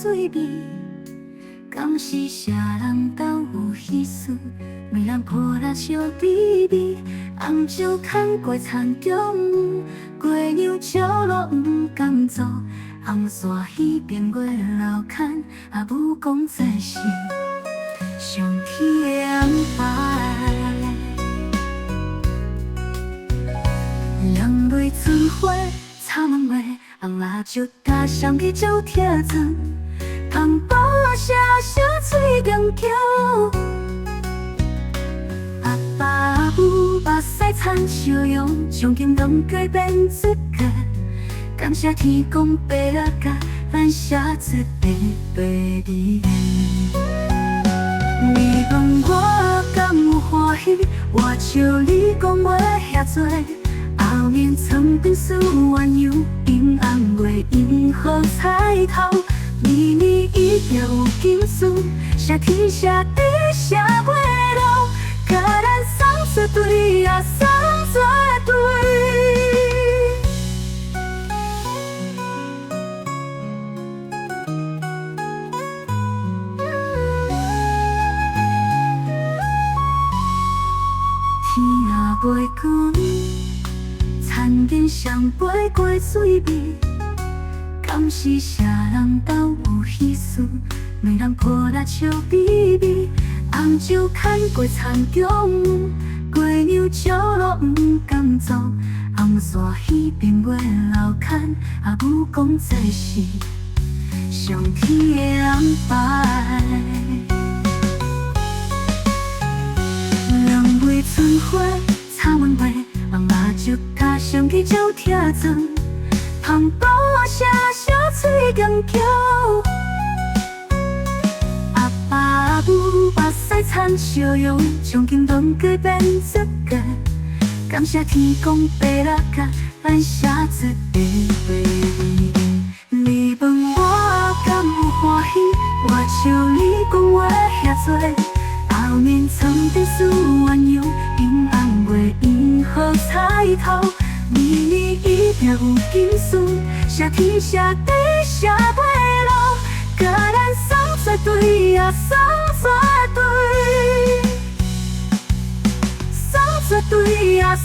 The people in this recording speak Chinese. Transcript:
水味。敢是啥人斗有意思？美人破烂烧甜味，红酒牵过田中，月娘笑落不甘做，红线彼边月老牵，也无讲这是上天的安排。人类春花草门外，红蜡烛搭上去照贴床，红包写写嘴中桥。阿爸阿母目屎惨笑容，从今拢改变一个。感谢天公伯乐甲咱写出白白字。你问我敢有欢喜？我笑你讲话遐多。后面床边思鸳鸯，阴暗月银河彩头。年年一定有金丝，写天写地写月老，甲咱送作对啊，送作对。天若袂光，田边上飞过水味。敢是啥人斗有意思？美人破烂笑微微，红酒牵过田中，月娘笑落不甘做，红线彼边月老牵，也无讲这是上天的安排。人袂春花草门外，红蜡烛搭上去照贴床。红包写写嘴中桥，阿爸阿母目屎惨笑容，从今拢改变一个。感谢天公伯乐甲咱写出白白字。你问我敢有欢喜？我笑你讲话遐多。后面床边思鸳鸯，阴暗月银河彩头。年年一定有金丝，写天写地写月老，甲咱送作对啊，送作对，送作对啊。